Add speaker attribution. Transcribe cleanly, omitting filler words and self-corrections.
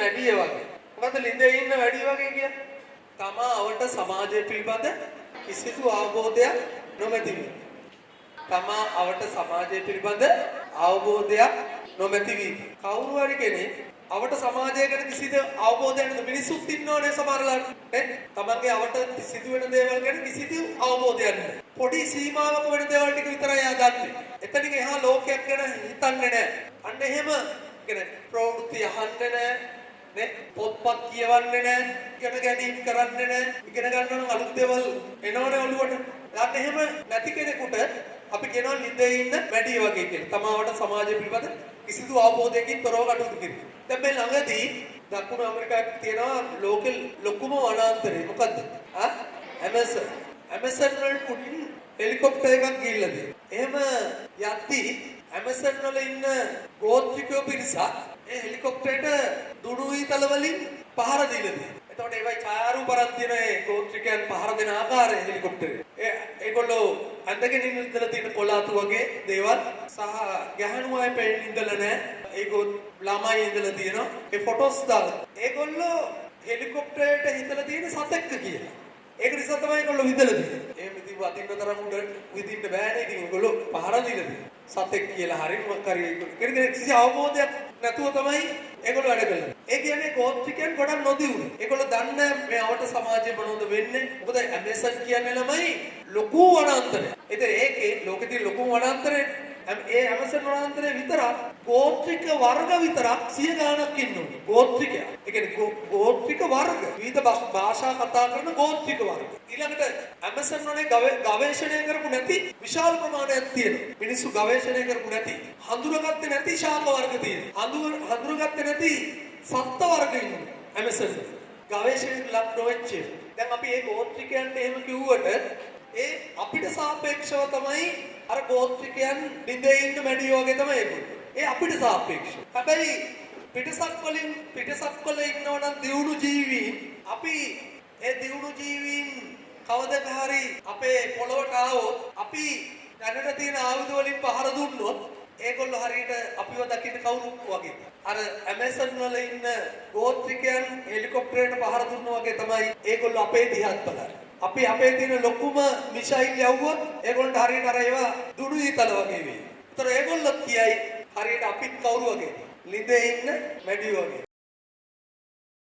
Speaker 1: වැඩිය වගේ. මොකද ළිඳේ ඉන්න වැඩිය වගේ කියන්නේ? තමා අවට සමාජය පිළිබඳ කිසිදු අවබෝධයක් නොමැති වීම. තමා අවට සමාජය පිළිබඳ අවබෝධයක් නොමැති වීම. කවුරු හරි කෙනෙක් අවට සමාජය ගැන කිසිදු අවබෝධයක් නැති මිනිස්සුත් ඉන්නෝනේ සමහරලාට නේ. තමන්ගේ අවට සිදුවෙන දේවල් ගැන කිසිදු අවබෝධයක් නැහැ. පොඩි සීමාවක වෙන දේවල් ටික විතරයි එයා දන්නේ. එතනින් එහා ලෝකයක් ගැන හිතන්නේ නැහැ. අන්න එහෙම කියන්නේ ප්‍රවෘත්ති අහන්නේ නැහැ. නේ පොත්පත් කියවන්නේ නැහැ. ඉගෙන ගැනීම කරන්නේ නැහැ. ඉගෙන ගන්න ඕන අලුත් දේවල් එනවනේ ඔළුවට. අන්න එහෙම නැති කෙනෙකුට අපි කියනවා ළිඳේ ඉන්න වැඩි වගේ කියලා. තමාවට සමාජය පිළිබඳ කිසිදු අවබෝධයකින් තොරව කටයුතු කිරීම. දැන් මේ ළඟදී දකුණු ඇමරිකාවේ තියෙනවා ලෝකෙ ලොකුම වනාන්තරය. මොකද්ද? ඇමසන් වලට පුටින් හෙලිකොප්ටර් එකක් ගිහිල්ලා තියෙනවා. එහෙම යද්දී ඇමසන් වල ඉන්න ගෝත්‍රිකයෝ පිරිසක් ඒ හෙලිකොප්ටරේට දුණු ඊතල වලින් පහර දීලා තියෙනවා. එතකොට ඒවයි ඡායාරූපරක් තියෙන ඒ ගෝත්‍රිකයන් පහර දෙන ආකාරය හෙලිකොප්ටරේ. ඒගොල්ලෝ අඳගෙන ඉඳලා තියෙන කොලාතු වගේ දේවල් සහ ගැහණු අය පෙන්නේ ඉඳලා නැහැ. ඒගොල්ලෝ ළමයි ඉඳලා තියෙනවා. ඒ ෆොටෝස් දාලා. ඒගොල්ලෝ හෙලිකොප්ටරේට හිතලා තියෙන සතෙක්ක කියලා. ඒක නිසා තමයි ඒගොල්ලෝ විදලා තියෙන්නේ. එහෙම ඉතින් වදින්න තරම් උඩ විදින්න බෑනේ. ඉතින් ඒගොල්ලෝ පහර දීලා තියෙනවා. සතෙක් කියලා හරි මොකක් හරි කෙනෙක් කිසි අවබෝධයක් නැතුව තමයි ඒගොල්ලෝ වැඩ කරන්නේ. ඒ කියන්නේ ගෝත්‍රිකයන් ගොඩක් නොදියුනේ. ඒගොල්ලෝ දන්නේ මේ අවට සමාජයේ මොනවද වෙන්නේ? මොකද ඇමේසන් කියන්නේ ළමයි ලොකු වනාන්තරය. ඉතින් ඒකේ ලෝකෙදී ලොකු වනාන්තරේ ඒ ඇමේසන් වනාන්තරේ විතරක් ගෝත්‍රික වර්ග විතරක් 100 ගණනක් ඉන්නවා. ගෝත්‍රිකය. ඒ කියන්නේ ගෝත්‍රික වර්ග. විවිධ භාෂා කතා කරන ගෝත්‍රික වර්ග. ඊළඟට ඇමේසන් වනේ ගවේෂණය කරපු නැති විශාල ප්‍රමාණයක් තියෙනවා. මිනිස්සු ගවේෂණය කරපු නැති, හඳුනාගත්තේ නැති ශාක වර්ග තියෙනවා. හඳුනාගත්තේ නැති සත්ත්ව වර්ග ඉන්නවා. ඇමේසන් ගවේෂණයට ලක් නොවෙච්ච. දැන් අපි මේ ගෝත්‍රිකයන්ට එහෙම කිව්වට ඒ අපිට සාපේක්ෂව තමයි අර ගෝත්‍රිකයන් ළිඳේ ඉන්න මැඩිය වගේ තමයි ඒගොල්ලෝ. ඒ අපිට සාපේක්ෂව. හැබැයි පිටසක් වල ඉන්නවනම් දියුණු ජීවීන් අපි ඒ දියුණු ජීවීන් කවදක හරි අපේ පොළොවට ආවොත් අපි දැනට තියෙන ආයුධ වලින් පහර දුන්නොත් ඒගොල්ලෝ හරියට අපිව දකින්න කවුරු වගේ. අර ඇමේසන් වල ඉන්න ගෝත්‍රිකයන් හෙලිකොප්ටරේට පහර දුන්නා වගේ තමයි ඒගොල්ලෝ අපේ දිහාත් බලන්නේ. අපි අපේ තියෙන ලොකුම මිසයිල් යවුවොත් ඒගොල්ලන්ට හරියට අර ඒවා දුඩු ඊතල වගේ වෙයි. ඒතර ඒගොල්ලෝ කියයි හරියට අපිත් කවුරු වගේ ළිඳේ ඉන්න මැඩි වගේ.